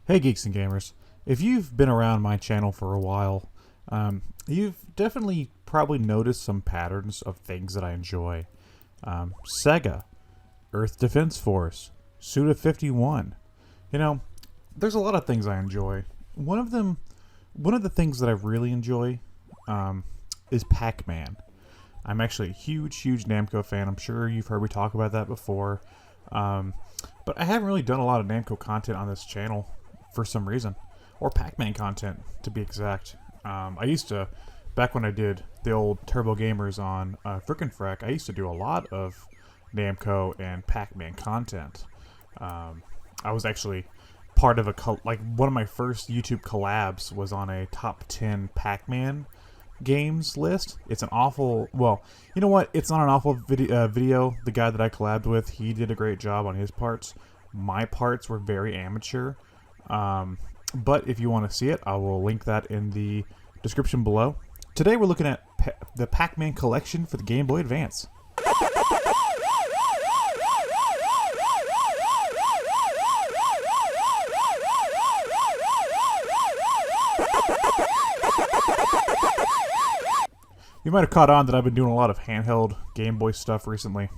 Hey geeks and gamers, if you've been around my channel for a while, you've definitely probably noticed some patterns of things that I enjoy. Sega, Earth Defense Force, Suda 51. You know, there's a lot of things I enjoy. One of the things that I really enjoy is Pac-Man. I'm actually a huge Namco fan. I'm sure you've heard me talk about that before. But I haven't really done a lot of Namco content on this channel for some reason. Or Pac-Man content, to be exact. I used to, back when I did the old Turbo Gamers on Frickin' Frack, I used to do a lot of Namco and Pac-Man content. I was actually part of one of my first YouTube collabs was on a top 10 Pac-Man games list. It's an awful, well, you know what? It's not an awful video. The guy that I collabed with, he did a great job on his parts. My parts were very amateur. But if you want to see it, I will link that in the description below. Today we're looking at the Pac-Man collection for the Game Boy Advance. You might have caught on that I've been doing a lot of handheld Game Boy stuff recently.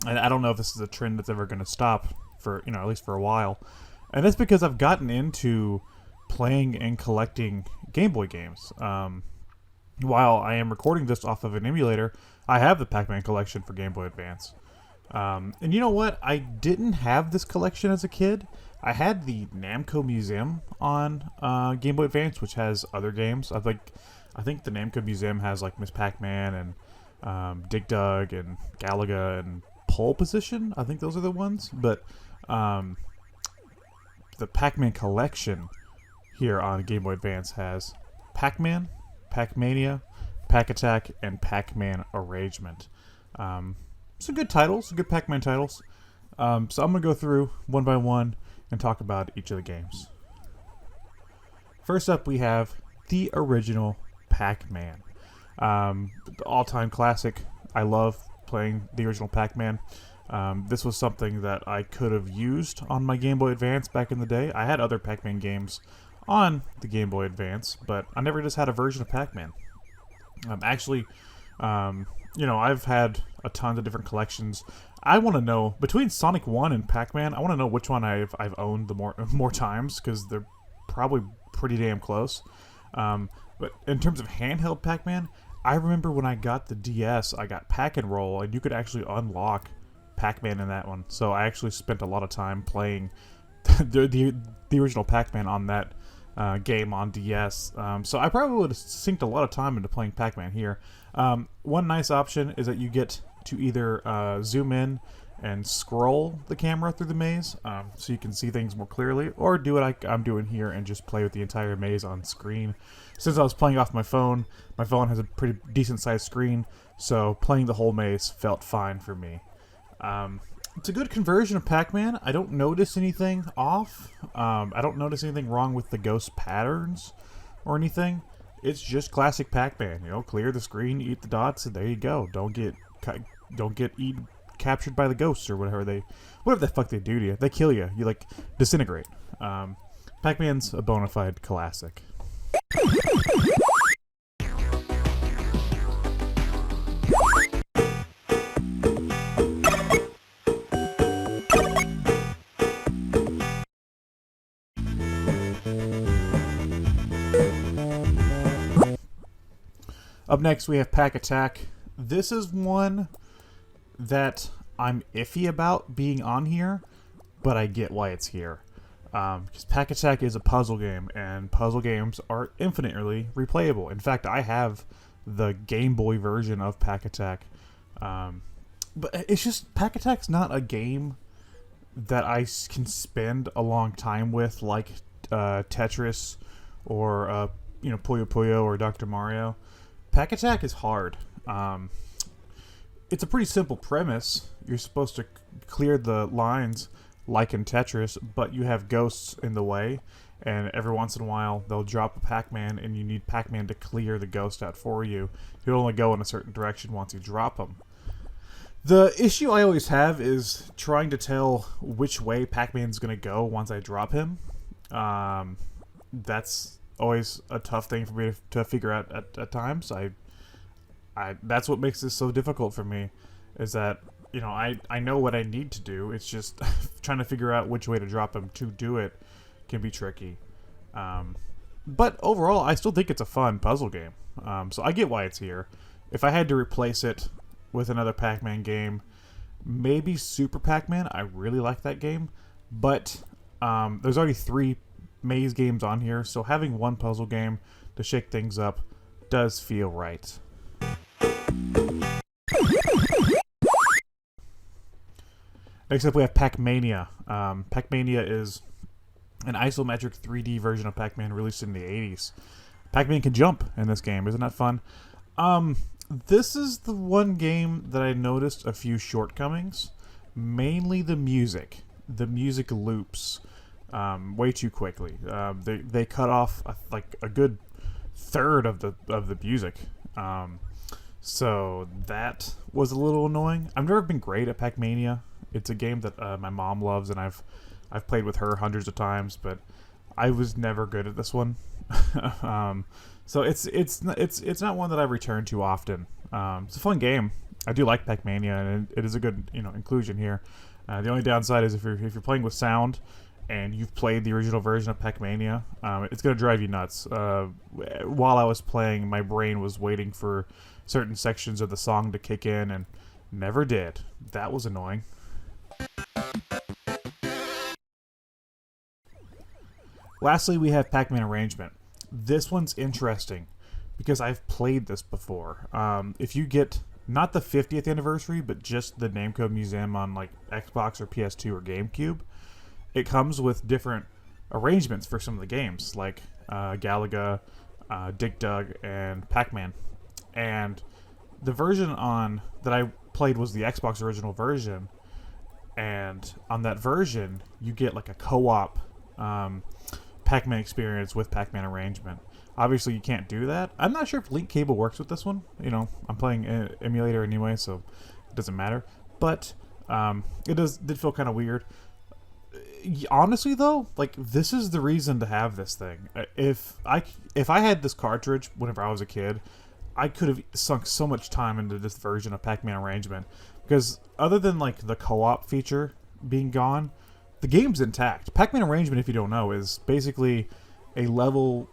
And I don't know if this is a trend that's ever going to stop for, at least for a while. And that's because I've gotten into playing and collecting Game Boy games. While I am recording this off of an emulator, I have the Pac-Man collection for Game Boy Advance. And you know what? I didn't have this collection as a kid. I had the Namco Museum on Game Boy Advance, which has other games. I think the Namco Museum has like Miss Pac-Man and Dig Dug and Galaga and Pole Position. I think those are the ones. But the Pac-Man collection here on Game Boy Advance has Pac-Man, Pacmania, Pac-Attack, and PacMan Arrangement. Some good titles, some good Pac-Man titles. So I'm going to go through one by one and talk about each of the games. First up, we have the original Pac-Man. The all-time classic. I love playing the original Pac-Man. This was something that I could have used on my Game Boy Advance back in the day. I had other Pac-Man games on the Game Boy Advance, but I never just had a version of Pac-Man. I've had a ton of different collections. I want to know, between Sonic 1 and Pac-Man, I want to know which one I've owned the more times, because they're probably pretty damn close. But in terms of handheld Pac-Man, I remember when I got the DS, I got Pack and Roll, and you could actually unlock Pac-Man in that one. So I actually spent a lot of time playing the original Pac-Man on that game on DS. So I probably would have synced a lot of time into playing Pac-Man here. One nice option is that you get to either zoom in and scroll the camera through the maze so you can see things more clearly, or do what I'm doing here and just play with the entire maze on screen. Since I was playing off my phone has a pretty decent sized screen, so playing the whole maze felt fine for me. It's a good conversion of Pac-Man. I don't notice anything off. I don't notice anything wrong with the ghost patterns or anything. It's just classic Pac-Man. Clear the screen, eat the dots, and there you go. Don't get captured by the ghosts or whatever the fuck they do to you. They kill you. You disintegrate. Pac-Man's a bona fide classic. Up next, we have Pac-Attack. This is one that I'm iffy about being on here, but I get why it's here. Because Pac-Attack is a puzzle game, and puzzle games are infinitely replayable. In fact, I have the Game Boy version of Pac-Attack. But it's just, Pac-Attack's not a game that I can spend a long time with, like Tetris or Puyo Puyo or Dr. Mario. Pac-Attack is hard. It's a pretty simple premise. You're supposed to clear the lines like in Tetris, but you have ghosts in the way, and every once in a while they'll drop a Pac-Man, and you need Pac-Man to clear the ghost out for you. He'll only go in a certain direction once you drop him. The issue I always have is trying to tell which way Pac-Man's going to go once I drop him. That's always a tough thing for me to figure out at times. That's what makes this so difficult for me, is that, you know, I know what I need to do. It's just trying to figure out which way to drop them to do it can be tricky. But overall, I still think it's a fun puzzle game. So I get why it's here. If I had to replace it with another Pac-Man game, maybe Super Pac-Man. I really like that game. But there's already 3 maze games on here, so having one puzzle game to shake things up does feel right. Next up, we have Pacmania. Pacmania is an isometric 3D version of Pac-Man released in the 80s. Pac-Man can jump in this game. Isn't that fun? This is the one game that I noticed a few shortcomings. Mainly the music. The music loops way too quickly. They cut off like a good third of the music. So that was a little annoying. I've never been great at Pacmania. It's a game that my mom loves, and I've played with her hundreds of times, but I was never good at this one. So it's not one that I return to often. It's a fun game. I do like Pacmania, and it is a good, you know, inclusion here. The only downside is if you're playing with sound and you've played the original version of Pacmania, it's gonna drive you nuts. While I was playing, my brain was waiting for certain sections of the song to kick in, and never did. That was annoying. Lastly, we have PacMan Arrangement. This one's interesting because I've played this before. If you get not the 50th anniversary, but just the Namco Museum on like Xbox or PS2 or GameCube, it comes with different arrangements for some of the games, like Galaga, Dig Dug, and Pac-Man. And the version that I played was the Xbox original version, and on that version you get like a co-op Pac-Man experience with Pac-Man Arrangement. Obviously you can't do that. I'm not sure if link cable works with this one. You know, I'm playing emulator anyway, so it doesn't matter. But it did feel kind of weird. Honestly though, like, this is the reason to have this thing. If I had this cartridge whenever I was a kid, I could have sunk so much time into this version of Pac-Man Arrangement, because other than like the co-op feature being gone, the game's intact. Pac-Man Arrangement, if you don't know, is basically a level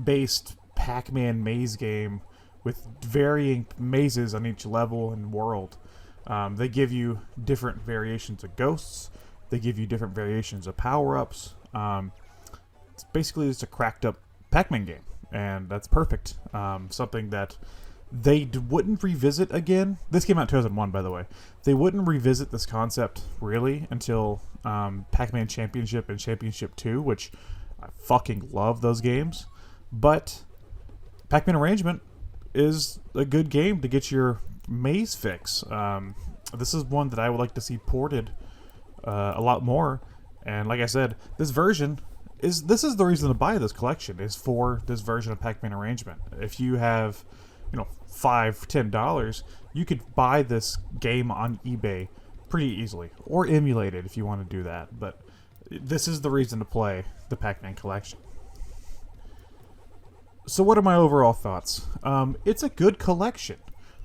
based Pac-Man maze game with varying mazes on each level and world. They give you different variations of ghosts. They give you different variations of power-ups. It's basically just a cracked up Pac-Man game, and that's perfect. Something that they wouldn't revisit again. This came out in 2001, by the way. They wouldn't revisit this concept really until Pac-Man Championship and Championship 2, which I fucking love those games. But Pac-Man Arrangement is a good game to get your maze fix. This is one that I would like to see ported a lot more. And like I said, this is the reason to buy this collection, is for this version of Pac-Man Arrangement. If you have, you know, $5-10, you could buy this game on eBay pretty easily, or emulate it if you want to do that. But this is the reason to play the Pac-Man collection. So what are my overall thoughts? It's a good collection.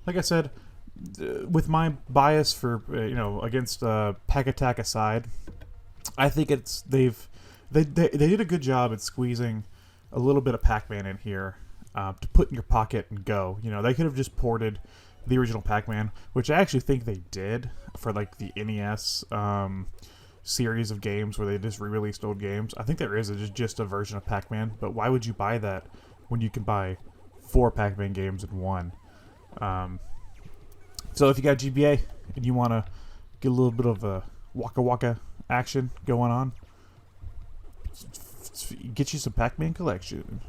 Like I said, with my bias for against Pack Attack aside, I think they did a good job at squeezing a little bit of Pac-Man in here to put in your pocket and go. You know, they could have just ported the original Pac-Man, which I actually think they did for like the NES series of games where they just re-released old games. I think there is just a version of Pac-Man, but why would you buy that when you can buy 4 Pac-Man games in one? So if you got GBA and you want to get a little bit of a WAKKA action going on, get you some Pac-Man collection.